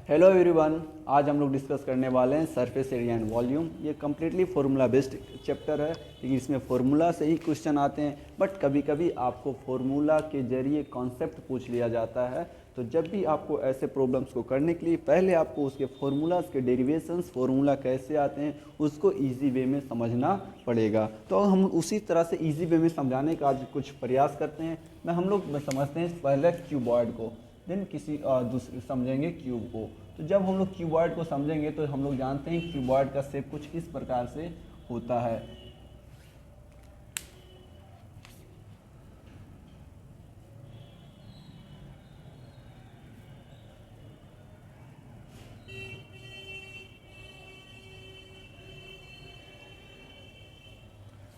Hello everyone, आज हम लोग डिस्कस करने वाले हैं सरफेस एरिया एंड वॉल्यूम। ये कम्प्लीटली फार्मूला बेस्ड चैप्टर है, लेकिन इसमें फार्मूला से ही क्वेश्चन आते हैं। बट कभी कभी आपको फार्मूला के जरिए कॉन्सेप्ट पूछ लिया जाता है। तो जब भी आपको ऐसे प्रॉब्लम्स को करने के लिए पहले आपको उसके फार्मूलाज के डेरिवेशंस, फार्मूला कैसे आते हैं, उसको ईजी वे में समझना पड़ेगा। तो हम उसी तरह से ईजी वे में समझाने का आज कुछ प्रयास करते हैं। हम लोग समझते हैं पहले क्यूबॉइड को, देन किसी दूसरे समझेंगे क्यूब को। तो जब हम लोग क्यूबॉइड को समझेंगे तो हम लोग जानते हैं क्यूबॉइड का शेप कुछ इस प्रकार से होता है।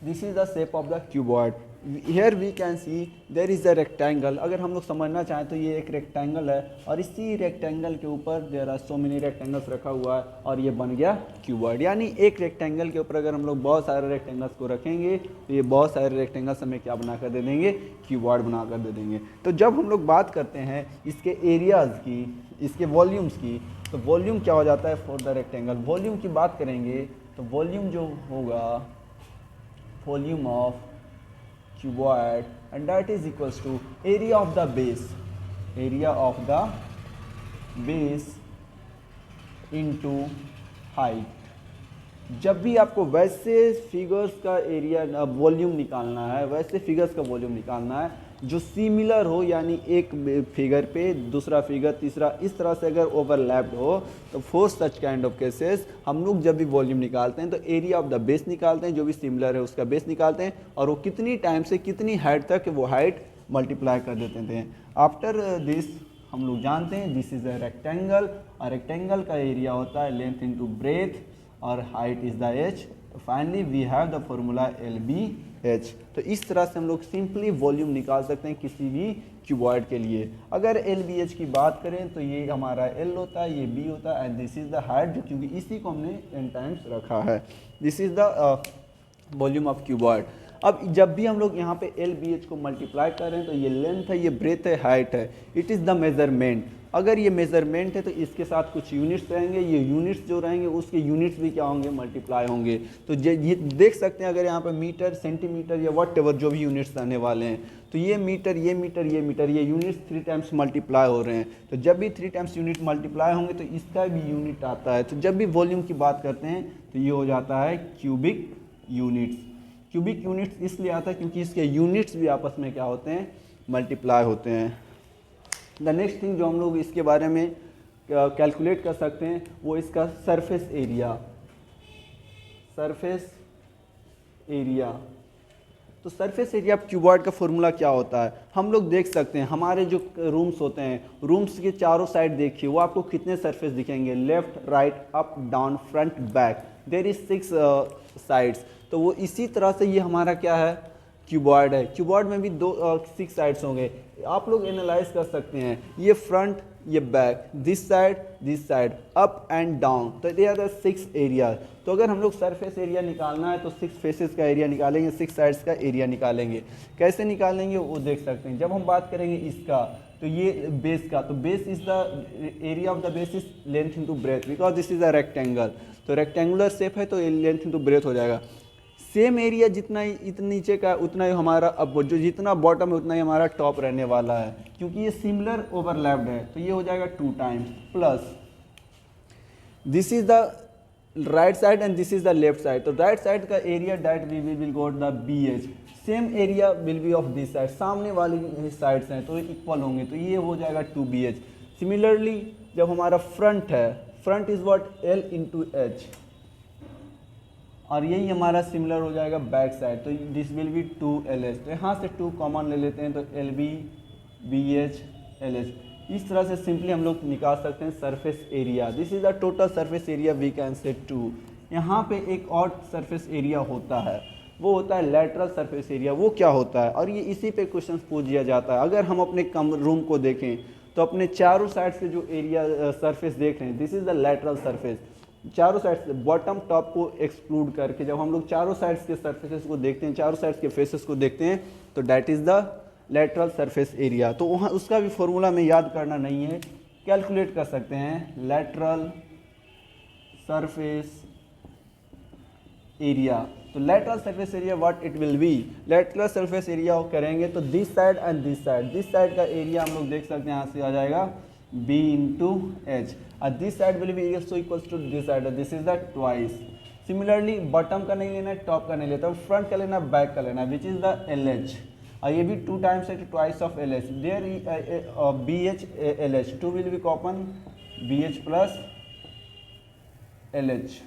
This is the shape of the cuboid. Here we can see there is a rectangle. अगर हम लोग समझना चाहें तो ये एक रेक्टेंगल है और इसी रेक्टेंगल के ऊपर there are so many rectangles रखा हुआ है और ये बन गया क्यूबॉइड। यानी एक रेक्टेंगल के ऊपर अगर हम लोग बहुत सारे रेक्टेंगल्स को रखेंगे तो ये बहुत सारे रेक्टेंगल्स हमें क्या बना कर दे देंगे, क्यूबॉइड बना कर दे देंगे। तो जब हम लोग बात करते हैं इसके एरियाज़ की, इसके वॉल्यूम्स की, तो वॉल्यूम क्या हो जाता है फॉर द रेक्टेंगल। वॉल्यूम की बात करेंगे तो वॉल्यूम जो होगा volume of cuboid and that is equals to area of the base into height। जब भी आपको वैसे फिगर्स का एरिया वॉल्यूम निकालना है, वैसे फिगर्स का वॉल्यूम निकालना है जो सिमिलर हो, यानी एक फिगर पे दूसरा फिगर तीसरा इस तरह से अगर ओवरलैप्ड हो, तो for such kind of cases हम लोग जब भी वॉल्यूम निकालते हैं तो एरिया ऑफ द बेस निकालते हैं, जो भी सिमिलर है उसका बेस निकालते हैं और वो कितनी टाइम से कितनी हाइट तक वो हाइट मल्टीप्लाई कर देते थे। आफ्टर दिस हम लोग जानते हैं दिस इज अ रेक्टेंगल और रेक्टेंगल का एरिया होता है लेंथ इनटू ब्रेथ और height is the H. Finally we have the formula LBH। तो इस तरह से हम लोग सिंपली वॉल्यूम निकाल सकते हैं किसी भी क्यूबॉइड के लिए। अगर LBH की बात करें तो ये हमारा L होता है, ये B होता है and this is the height, क्योंकि इसी को हमने n टाइम्स रखा है। This is the volume of cuboid. अब जब भी हम लोग यहाँ पे LBH को मल्टीप्लाई कर रहे हैं तो ये लेंथ है, ये ब्रेथ है, हाइट है, इट इज़ द मेजरमेंट। अगर ये मेजरमेंट है तो इसके साथ कुछ यूनिट्स रहेंगे, ये यूनिट्स जो रहेंगे उसके यूनिट्स भी क्या होंगे, मल्टीप्लाई होंगे। तो ये देख सकते हैं अगर यहाँ पे मीटर, सेंटीमीटर या वट एवर जो भी यूनिट्स आने वाले हैं, तो ये मीटर, ये मीटर, ये मीटर, ये यूनिट्स 3 टाइम्स मल्टीप्लाई हो रहे हैं। तो जब भी 3 टाइम्स यूनिट मल्टीप्लाई होंगे तो इसका भी यूनिट आता है। तो जब भी वॉल्यूम की बात करते हैं तो ये हो जाता है क्यूबिक यूनिट्स। क्यूबिक यूनिट्स इसलिए आता है क्योंकि इसके यूनिट्स भी आपस में क्या होते हैं, मल्टीप्लाई होते हैं। द नेक्स्ट थिंग जो हम लोग इसके बारे में कैलकुलेट कर सकते हैं वो इसका सरफेस एरिया। सरफेस एरिया, तो सरफेस एरिया ऑफ क्यूबॉइड का फॉर्मूला क्या होता है हम लोग देख सकते हैं। हमारे जो रूम्स होते हैं, रूम्स के चारों साइड देखिए वो आपको कितने सरफेस दिखेंगे, left, right, up, down, front, back, there is 6 sides. तो वो इसी तरह से ये हमारा क्या है, क्यूबॉइड है। क्यूबॉइड में भी 6 साइड्स होंगे। आप लोग एनालाइज कर सकते हैं, ये फ्रंट, ये back, this side, up and down, तो दे आर द 6 एरिया। तो अगर हम लोग सरफेस एरिया निकालना है तो 6 फेसेस का एरिया निकालेंगे, 6 साइड्स का एरिया निकालेंगे। कैसे निकालेंगे वो देख सकते हैं। जब हम बात करेंगे इसका, तो ये बेस का, तो base is the area of the base is length into breath, because this is a rectangle. तो रेक्टेंगुलर शेप है तो लेंथ इनटू ब्रेथ हो जाएगा। सेम एरिया जितना ही इतना नीचे का उतना ही हमारा अब जो जितना बॉटम है उतना ही हमारा टॉप रहने वाला है, क्योंकि ये सिमिलर ओवरलैप्ड है। तो ये हो जाएगा 2 times plus this is the right side and this is the left side. तो राइट साइड का area that we will got the BH। Same area will be of this side, सामने वाली sides हैं तो इक्वल होंगे, तो ये हो जाएगा 2BH। सिमिलरली जब हमारा फ्रंट है, front is what, L into H, और यही हमारा सिमिलर हो जाएगा बैक साइड, तो दिस विल बी 2LH। तो यहाँ से 2 कॉमन ले लेते हैं तो LB, BH, LH। इस तरह से सिंपली हम लोग निकाल सकते हैं surface area. This is the total surface area we can say 2। यहाँ पे एक और सरफेस एरिया होता है, वो होता है लैटरल सरफेस एरिया। वो क्या होता है, और ये इसी पे क्वेश्चन पूछ दिया जाता है। अगर हम अपने रूम को देखें तो अपने चारों साइड से जो एरिया सरफेस देख रहे हैं, this is the lateral surface. चारों साइड से बॉटम टॉप को एक्सक्लूड करके जब हम लोग चारों साइड्स के सरफेसेस को देखते हैं, चारों साइड्स के फेसेस को देखते हैं, तो that is the lateral surface area. तो वहाँ उसका भी फॉर्मूला में याद करना नहीं है, कैलकुलेट कर सकते हैं लेटरल सरफेस एरिया। तो lateral surface area what it will be, lateral surface area करेंगे तो this side and this side का एरिया हम लोग देख सकते हैं, यहाँ से आ जाएगा b इंटू एच, और this side will be also equals to this side, this is the twice. Similarly bottom का नहीं लेना है, टॉप का नहीं लेता, फ्रंट का लेना, बैक का लेना, which is the L H, और ये भी 2 टाइम्स है, twice of L H, there B H L H, 2 will be common, B H plus L H.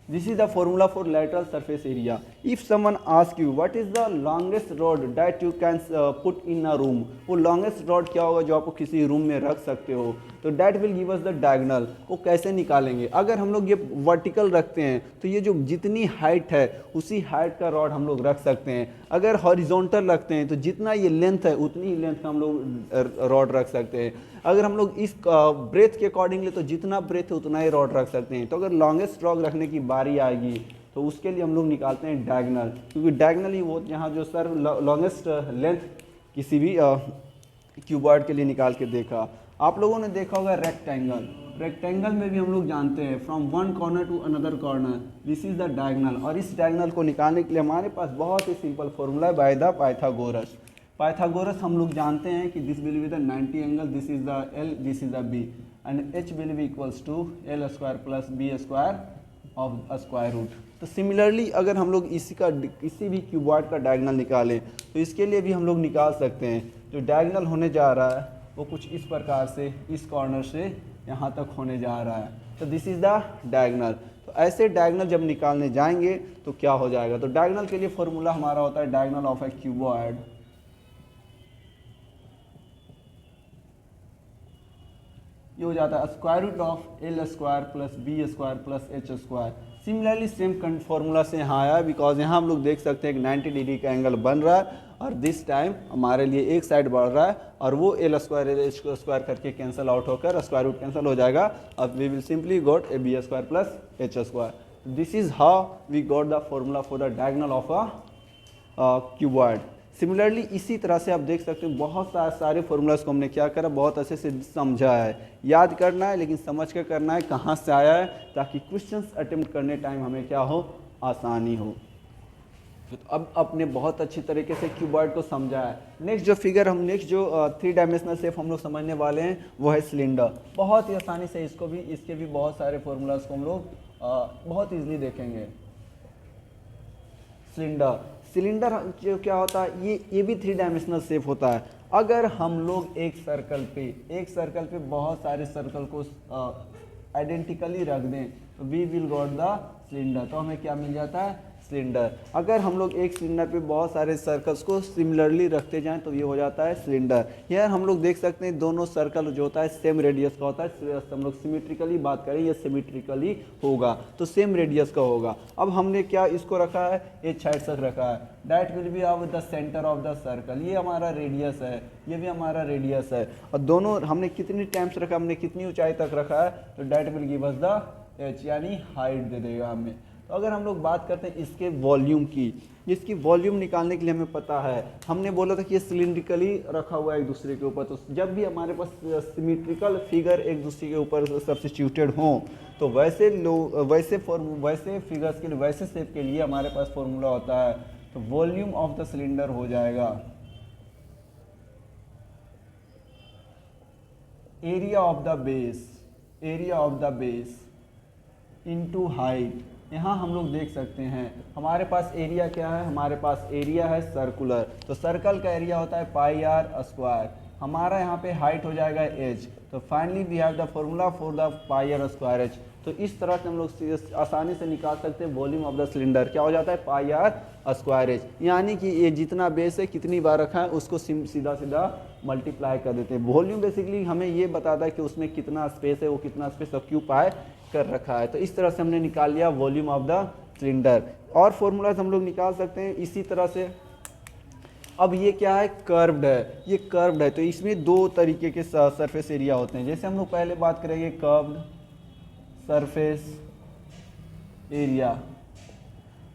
This is the formula for lateral surface area. If someone asks you what is the longest rod that you can put in a room, वो longest rod क्या होगा जो आपको किसी room में रख सकते हो, तो that will give us the diagonal, वो कैसे निकालेंगे। अगर हम लोग ये वर्टिकल रखते हैं तो ये जो जितनी हाइट है उसी हाइट का रॉड हम लोग रख सकते हैं। अगर हॉरिजॉन्टल रखते हैं तो जितना ये लेंथ है उतनी ही लेंथ का हम लोग रॉड रख सकते हैं। अगर हम लोग इस ब्रेथ के अकॉर्डिंगली तो जितना ब्रेथ है उतना ही रॉड रख सकते हैं। तो अगर लॉन्गेस्ट रॉड रखने की बारी आएगी तो उसके लिए हम लोग निकालते हैं डायगोनल, क्योंकि डायगोनल ही वो यहाँ जो सर लॉन्गेस्ट लेंथ किसी भी क्यूबॉइड के लिए निकाल के देखा। आप लोगों ने देखा होगा रेक्टेंगल, रेक्टेंगल में भी हम लोग जानते हैं from one corner to another corner, this is the diagonal. और इस डायगोनल को निकालने के लिए हमारे पास बहुत ही सिंपल फॉर्मूला है बाय द पाइथागोरस। पाइथागोरस हम लोग जानते हैं कि this will be the 90 angle, this is the L, this is the B, and H will be equals to L square plus B square of square root. तो similarly अगर हम लोग किसी भी क्यूबॉइड का डायगोनल निकालें तो इसके लिए भी हम लोग निकाल सकते हैं। जो डायगोनल होने जा रहा है वो कुछ इस प्रकार से इस कॉर्नर से यहाँ तक होने जा रहा है, तो दिस इज द डायगोनल। तो ऐसे डायगोनल जब निकालने जाएंगे तो क्या हो जाएगा, तो डायगोनल के लिए फॉर्मूला हमारा होता है डायगोनल ऑफ ए क्यूबॉइड, ये हो जाता है square root of L square plus B square plus H square. Similarly same formula से यहाँ आया, बिकॉज यहाँ हम लोग देख सकते हैं कि 90 डिग्री का एंगल बन रहा है और दिस टाइम हमारे लिए एक साइड बढ़ रहा है और वो एल स्क्वायर एच स्क्वायर करके कैंसिल आउट होकर स्क्वायर रूट कैंसिल हो जाएगा। अब we will simply got a B square plus H square. This is how we got the formula for the diagonal of a cuboid. Similarly इसी तरह से आप देख सकते हैं बहुत सारे फॉर्मूलाज को हमने क्या करा, बहुत अच्छे से समझा है। याद करना है लेकिन समझ के करना है कहाँ से आया है, ताकि क्वेश्चंस अटेम्प्ट करने टाइम हमें क्या हो, आसानी हो। तो अब अपने बहुत अच्छी तरीके से क्यूबॉइड को समझा है। नेक्स्ट जो फिगर हम जो 3 डायमेंशनल शेप हम लोग समझने वाले हैं वो है सिलेंडर। बहुत ही आसानी से इसके भी बहुत सारे फॉर्मूलाज को हम लोग बहुत ईजिली देखेंगे। सिलेंडर जो क्या होता है, ये भी 3 डायमेंशनल शेप होता है। अगर हम लोग एक सर्कल पे बहुत सारे सर्कल को आइडेंटिकली रख दें तो we will got the cylinder, तो हमें क्या मिल जाता है, सिलेंडर। अगर हम लोग एक सिलेंडर पे बहुत सारे सर्कल्स को सिमिलरली रखते जाएं तो ये हो जाता है सिलेंडर। यार हम लोग देख सकते हैं दोनों सर्कल जो होता है सेम रेडियस का होता है। हम लोग सिमेट्रिकली बात करें, ये सिमेट्रिकली होगा तो सेम रेडियस का होगा। अब हमने क्या इसको रखा है, एच साइड तक रखा है, that will be of the centre of the circle. ये हमारा रेडियस है, ये भी हमारा रेडियस है, और दोनों हमने कितनी टाइम्स रखा, हमने कितनी ऊंचाई तक रखा है, तो that will give us the H, यानी हाइट दे देगा हमें। तो अगर हम लोग बात करते हैं इसके वॉल्यूम की, इसकी वॉल्यूम निकालने के लिए हमें पता है, हमने बोला था कि ये सिलिंड्रिकली रखा हुआ है एक दूसरे के ऊपर। तो जब भी हमारे पास सिमेट्रिकल फिगर एक दूसरे के ऊपर सब्स्टिट्यूटेड हों तो वैसे फिगर्स के लिए, वैसे शेप के लिए हमारे पास फॉर्मूला होता है, तो वॉल्यूम ऑफ द सिलेंडर हो जाएगा area of the base into height. यहाँ हम लोग देख सकते हैं हमारे पास एरिया क्या है, हमारे पास एरिया है सर्कुलर, तो सर्कल का एरिया होता है पाई आर स्क्वायर। हमारा यहाँ पे हाइट हो जाएगा एच, तो finally we have the formula for the pi R square H. तो इस तरह से हम लोग आसानी से निकाल सकते हैं वॉल्यूम ऑफ द सिलेंडर, क्या हो जाता है, पाई आर स्क्वायर एच। यानी कि ये जितना बेस है कितनी बार रखा है उसको सीधा सीधा मल्टीप्लाई कर देते हैं। वॉल्यूम बेसिकली हमें ये बताता है कि उसमें कितना स्पेस है, वो कितना स्पेस ऑक्यूपाई कर रखा है। तो इस तरह से हमने निकाल लिया वॉल्यूम ऑफ द सिलेंडर। और फॉर्मूलाज हम लोग निकाल सकते हैं इसी तरह से। अब ये क्या है, कर्व्ड है, ये कर्व्ड है, तो इसमें 2 तरीके के सरफेस एरिया होते हैं। जैसे हम लोग पहले बात करेंगे कर्व्ड सरफेस एरिया,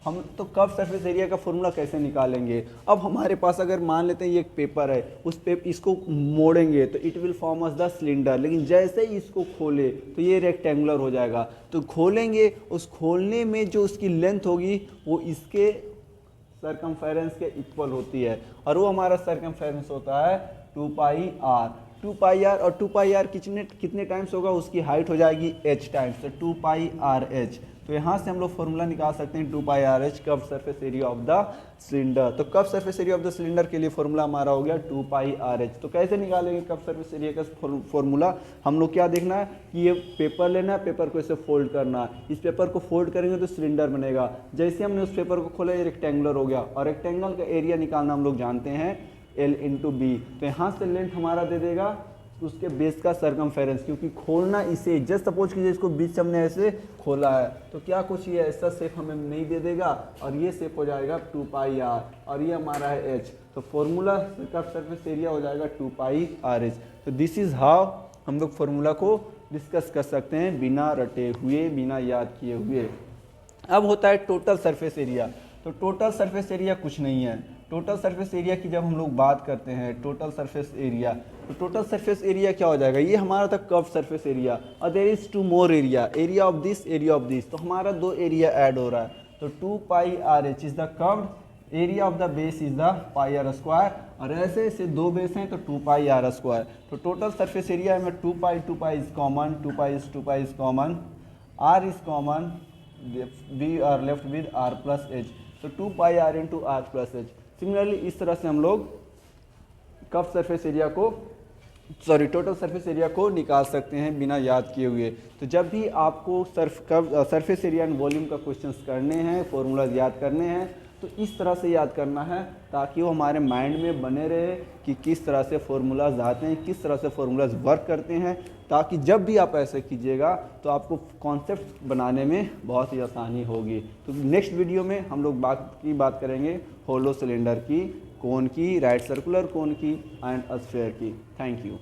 हम तो कर्व सरफेस एरिया का फॉर्मूला कैसे निकालेंगे। अब हमारे पास अगर मान लेते हैं ये एक पेपर है, उस पे इसको मोड़ेंगे तो it will form us the cylinder, लेकिन जैसे ही इसको खोले तो ये रेक्टेंगुलर हो जाएगा। तो खोलेंगे, उस खोलने में जो उसकी लेंथ होगी वो इसके सरकमफेरेंस के इक्वल होती है, और वो हमारा सरकमफेरेंस होता है 2πr। 2πr और 2πr कितने टाइम्स होगा, उसकी हाइट हो जाएगी h टाइम्स, तो 2πrh। तो यहाँ से हम लोग फॉर्मूला निकाल सकते हैं 2πrh, curve surface area of the cylinder. तो curve surface area of the cylinder के लिए फॉर्मूला हमारा हो गया 2πrh। तो कैसे निकालेंगे कर्व सरफेस एरिया का फॉर्मूला, हम लोग क्या देखना है कि ये पेपर लेना है, पेपर को ऐसे फोल्ड करना है, इस पेपर को फोल्ड करेंगे तो सिलेंडर बनेगा। जैसे हमने उस पेपर को खोला ये रेक्टेंगुलर हो गया, और रेक्टेंगल का एरिया निकालना हम लोग जानते हैं L × B। तो यहाँ से लेंथ हमारा दे देगा उसके बेस का सरकमफेरेंस, क्योंकि खोलना इसे, जस्ट सपोज कीजिए इसको बीच से हमने ऐसे खोला है, तो क्या कुछ ये ऐसा शेप हमें नहीं दे देगा, और ये शेप हो जाएगा 2πr, और ये हमारा है h। तो फॉर्मूला कर्व सरफेस एरिया हो जाएगा 2πrh। तो दिस इज हाउ हम लोग फॉर्मूला को डिस्कस कर सकते हैं बिना रटे हुए, बिना याद किए हुए। अब होता है टोटल सरफेस एरिया। तो टोटल सरफेस एरिया कुछ नहीं है। टोटल सरफेस एरिया की जब हम लोग बात करते हैं टोटल सरफेस एरिया, तो टोटल सरफेस एरिया क्या हो जाएगा, ये हमारा था कर्व सरफेस एरिया, और there is 2 more area, area of this, area of this. तो हमारा 2 एरिया ऐड हो रहा है। तो 2πrh is the curved area of the base is the πr², और ऐसे ऐसे 2 बेस हैं तो 2πr²। तो टोटल सरफेस एरिया में 2π is common, 2π is common, r is common, we are left with r plus h, तो 2πr into r plus h। Similarly इस तरह से हम लोग कर्व सरफेस एरिया को, टोटल सरफेस एरिया को निकाल सकते हैं बिना याद किए हुए। तो जब भी आपको सरफेस एरिया एंड वॉल्यूम का क्वेश्चंस करने हैं, फॉर्मूलाज याद करने हैं, तो इस तरह से याद करना है ताकि वो हमारे माइंड में बने रहे कि किस तरह से फॉर्मूलाज आते हैं, किस तरह से फॉर्मूलाज वर्क करते हैं, ताकि जब भी आप ऐसे कीजिएगा तो आपको कॉन्सेप्ट बनाने में बहुत ही आसानी होगी। तो नेक्स्ट वीडियो में हम लोग बात करेंगे होलो सिलेंडर की, कोन की, राइट सर्कुलर कोन की एंड स्फीयर की। Thank you.